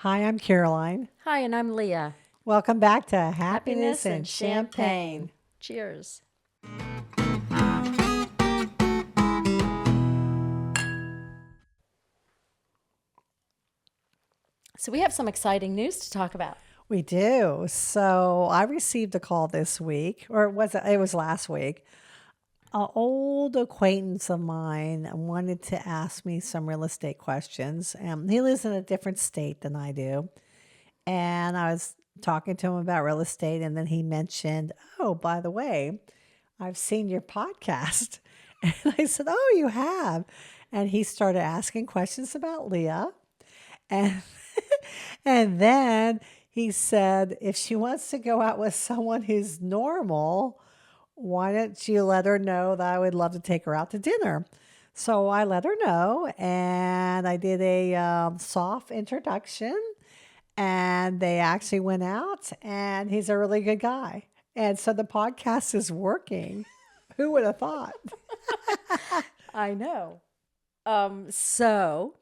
Hi, I'm Caroline. Hi, and I'm Leah. Welcome back to Happiness Happiness and and Champagne. champagne. Cheers. So, we have some exciting news to talk about. We do. So I received a call this week, or it was last week. An old acquaintance of mine wanted to ask me some real estate questions. He lives in a different state than I do. And I was talking to him about real estate. And then he mentioned, oh, by the way, I've seen your podcast. And I said, oh, you have. And he started asking questions about Leah. And and then he said, if she wants to go out with someone who's normal, why don't you let her know that I would love to take her out to dinner? So I let her know, and I did a soft introduction, and they actually went out, and he's a really good guy. And so the podcast is working. Who would have thought? I know. So,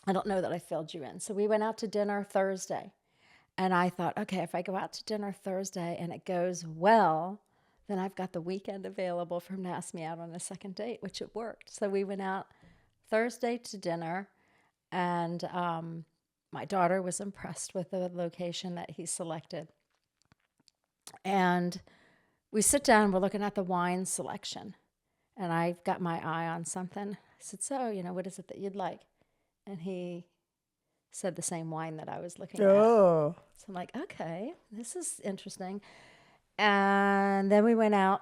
I don't know that I filled you in. So, we went out to dinner Thursday. And I thought, okay, if I go out to dinner Thursday and it goes well, then I've got the weekend available for him to ask me out on a second date, which it worked. So, we went out Thursday to dinner, and my daughter was impressed with the location that he selected. And we sit down, we're looking at the wine selection, and I've got my eye on something. I said, so, what is it that you'd like? And he said the same wine that I was looking at. Oh, So I'm like, okay, this is interesting. And then we went out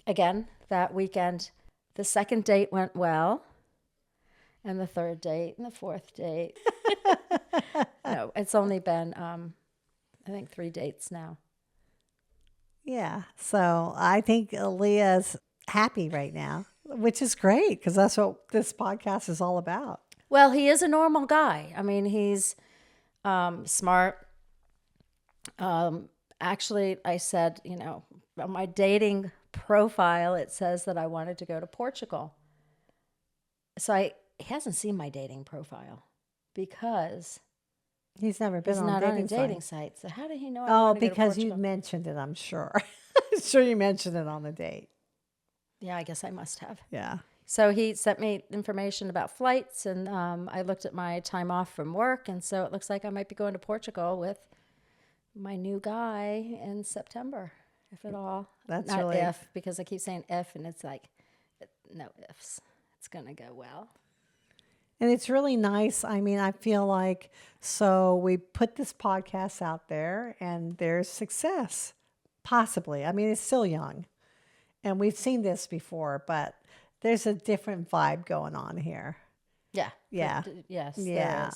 again that weekend. The second date went well, and the third date, and the fourth date. No, it's only been, I think, 3 dates now. yeah. So I think Leah's happy right now, which is great because that's what this podcast is all about. Well, he is a normal guy. I mean, he's smart. Actually, I said, on my dating profile, it says that I wanted to go to Portugal. So he hasn't seen my dating profile because He's never been he's on a not on a dating dating site. site. So how did he know I Oh, wanted to go to because you Portugal? mentioned it, I'm sure. I'm sure you mentioned it on the date. Yeah, I guess I must have. Yeah. So he sent me information about flights, and I looked at my time off from work, and so it looks like I might be going to Portugal with my new guy in September, if at all. That's Not really if, because I keep saying if, and it's like, no ifs. It's going to go well. And it's really nice. I mean, I feel like so we put this podcast out there and there's success, possibly. I mean, it's still young and we've seen this before, but there's a different vibe going on here. Yeah. Yeah. Yes, there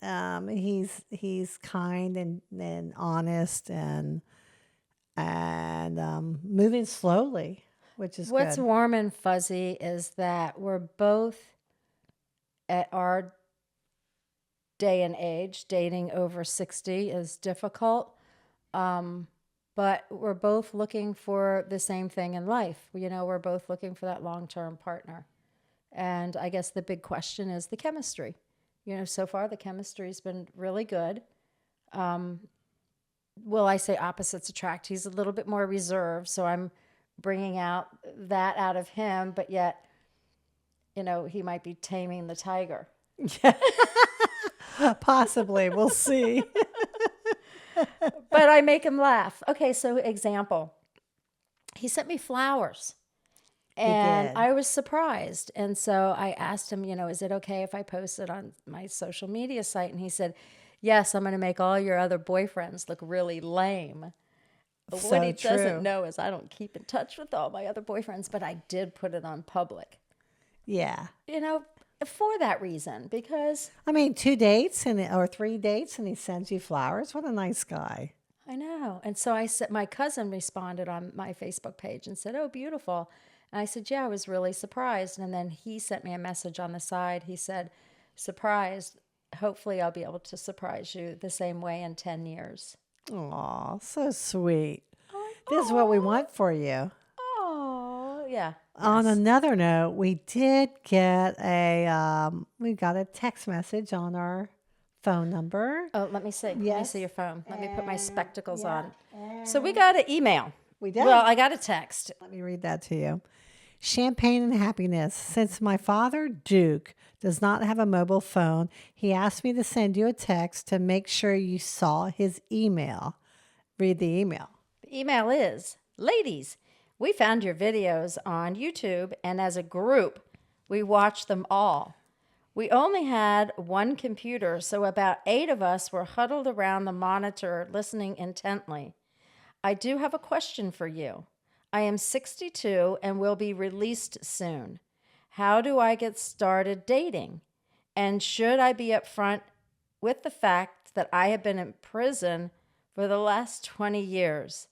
Yeah. is. He's kind and honest and moving slowly, which is What's good. warm and fuzzy is that we're both at our day and age. Dating over 60 is difficult, but we're both looking for the same thing in life. We're both looking for that long-term partner. And I guess the big question is the chemistry. So far the chemistry's been really good. Will I say opposites attract? He's a little bit more reserved, so I'm bringing out that out of him, but yet, he might be taming the tiger. Possibly. We'll see. But I make him laugh. Okay, so example. He sent me flowers. And did. I was surprised. And so I asked him, is it okay if I post it on my social media site? And he said, yes, I'm going to make all your other boyfriends look really lame. But what he doesn't know is I don't keep in touch with all my other boyfriends, but I did put it on public. Yeah. For that reason, because I mean, 2 dates or 3 dates, and he sends you flowers. What a nice guy. I know. And so I said, my cousin responded on my Facebook page and said, oh, beautiful. And I said, yeah, I was really surprised. And then he sent me a message on the side. He said, surprised. Hopefully I'll be able to surprise you the same way in 10 years. Aw, so sweet. This is what we want for you. Oh, yeah. On Yes. another note, we got a text message on our phone number. Oh, let me see. Let me Yes. see your phone. Let me put my spectacles yeah, on. So we got an email. We did. Well, I got a text. Let me read that to you. Champagne and happiness. Since my father, Duke, does not have a mobile phone, he asked me to send you a text to make sure you saw his email. Read the email. The email is, ladies, we found your videos on YouTube, and as a group, we watched them all. We only had one computer, so about 8 of us were huddled around the monitor listening intently. I do have a question for you. I am 62 and will be released soon. How do I get started dating? And should I be upfront with the fact that I have been in prison for the last 20 years?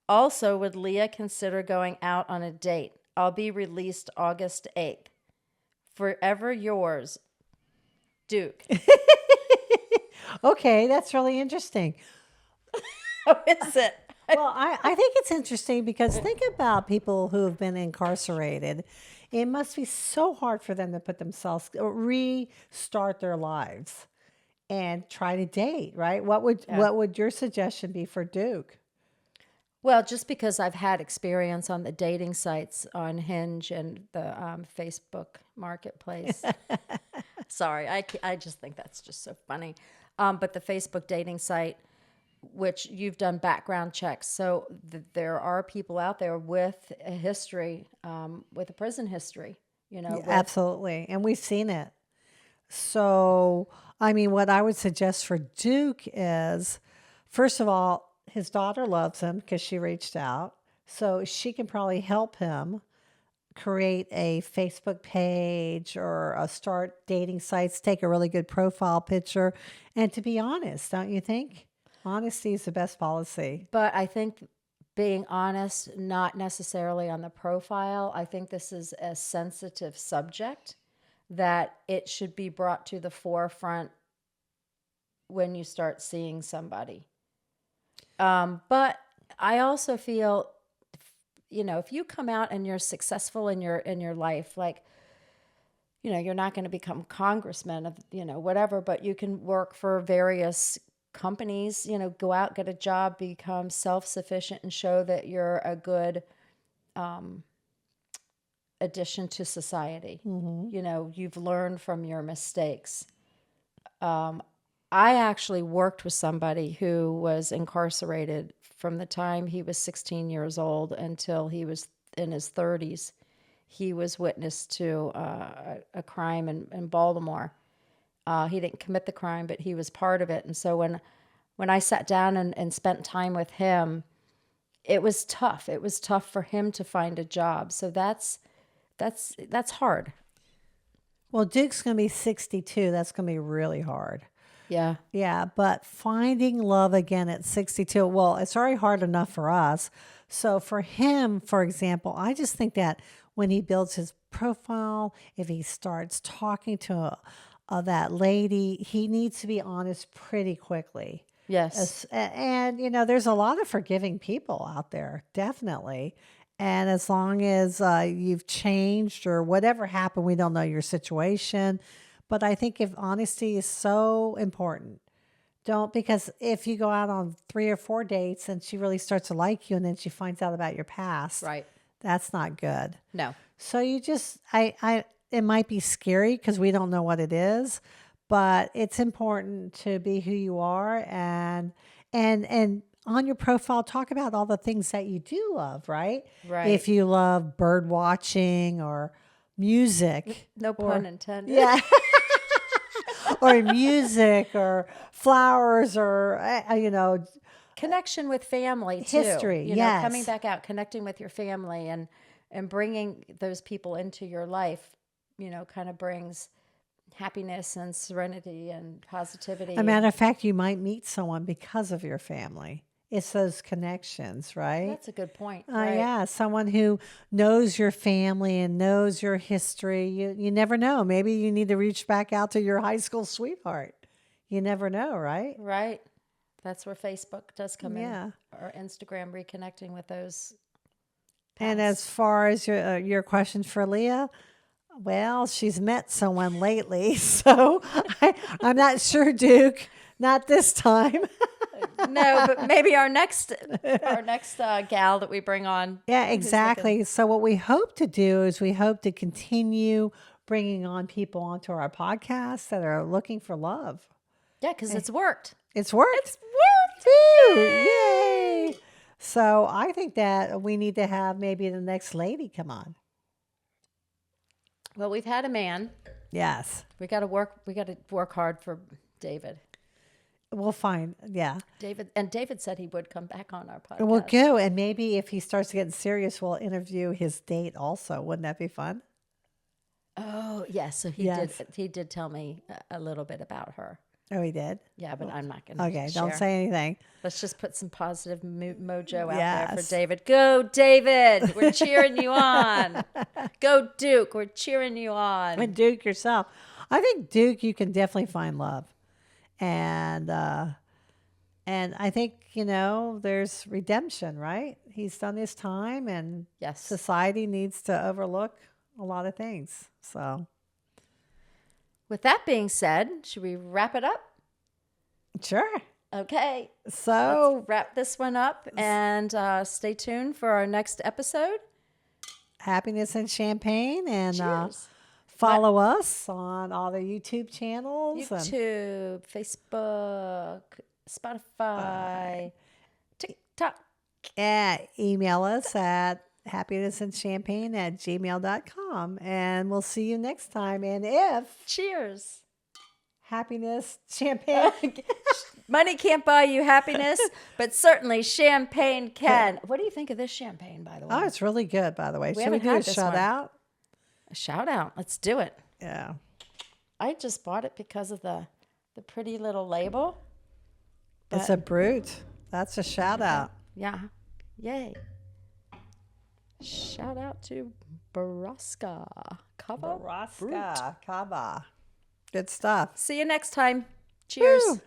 Also, would Leah consider going out on a date? I'll be released August 8th. Forever yours, Duke. Okay, that's really interesting. How is it? Well, I think it's interesting because think about people who have been incarcerated. It must be so hard for them to put themselves, restart their lives and try to date, right? What would your suggestion be for Duke? Well, just because I've had experience on the dating sites on Hinge and the Facebook Marketplace. Sorry, I just think that's just so funny. But the Facebook dating site, which you've done background checks. So there are people out there with a history, with a prison history, Absolutely. And we've seen it. So, I mean, what I would suggest for Duke is, first of all, his daughter loves him because she reached out. So she can probably help him create a Facebook page or start dating sites, take a really good profile picture. And to be honest, don't you think? Honesty is the best policy. But I think being honest, not necessarily on the profile, I think this is a sensitive subject that it should be brought to the forefront when you start seeing somebody. But I also feel, if you come out and you're successful in your life, like, you're not going to become congressman of, whatever, but you can work for various companies, go out, get a job, become self-sufficient, and show that you're a good addition to society. You've learned from your mistakes. I actually worked with somebody who was incarcerated from the time he was 16 years old until he was in his 30s. He was witness to a crime in Baltimore. He didn't commit the crime, but he was part of it. And so when I sat down and spent time with him, it was tough. It was tough for him to find a job. So that's hard. Well, Duke's going to be 62. That's going to be really hard. Yeah. Yeah, but finding love again at 62, well, it's already hard enough for us. So for him, for example, I just think that when he builds his profile, if he starts talking to that lady, he needs to be honest pretty quickly. Yes. And, there's a lot of forgiving people out there, definitely. And as long as you've changed or whatever happened, we don't know your situation. But I think if honesty is so important, because if you go out on 3 or 4 dates and she really starts to like you and then she finds out about your past, Right. that's not good. No. So you just, it might be scary because we don't know what it is, but it's important to be who you are and on your profile, talk about all the things that you do love, right? Right. If you love bird watching or music. No pun intended. Yeah. Or music or flowers or, Connection with family too. History, yes. Coming back out, connecting with your family and bringing those people into your life, kind of brings happiness and serenity and positivity. a matter of fact, you might meet someone because of your family. It's those connections, right? That's a good point. Right. Yeah, someone who knows your family and knows your history. You never know. Maybe you need to reach back out to your high school sweetheart. You never know, right? Right. That's where Facebook does come Yeah. in, or Instagram, reconnecting with those. And as far as your question for Leah, Well, she's met someone lately, so I'm not sure, Duke. Not this time. No, but maybe our next gal that we bring on. Yeah, who's looking- exactly. So what we hope to do is we hope to continue bringing on people onto our podcast that are looking for love. Yeah, because it's worked. It's worked. It's worked. Woo! Yay! So I think that we need to have maybe the next lady come on. Well, we've had a man. Yes. We got to work hard for David. We'll find. Yeah. David said he would come back on our podcast. We'll go. And maybe if he starts getting serious, we'll interview his date also. Wouldn't that be fun? Oh, yes. So Yes. he did tell me a little bit about her. Oh, he did? Yeah, but I'm not going to Okay. Don't say anything. Let's just put some positive mojo out there Yes. for David. Go, David. We're cheering you on. Go, Duke. We're cheering you on. And Duke yourself. I think Duke, you can definitely find love. And I think, there's redemption, right? He's done his time and Yes. society needs to overlook a lot of things. So With that being said, should we wrap it up? sure. Okay. So Let's wrap this one up and stay tuned for our next episode. happiness and champagne and Cheers. follow us on all the YouTube channels. And YouTube, Facebook, Spotify, TikTok. email us at happinessandchampagne@gmail.com. And we'll see you next time. And if Cheers. happiness, champagne. Money can't buy you happiness, but certainly champagne can. What do you think of this champagne, by the way? Oh, it's really good, by the way. Should we haven't do a had this shout one. out? A shout out. Let's do it. Yeah. I just bought it because of the pretty little label. It's a brute. That's a shout out. Yeah. Yay. Shout out to Baraska. Kava. Raska Kaba. Good stuff. See you next time. Cheers. Woo.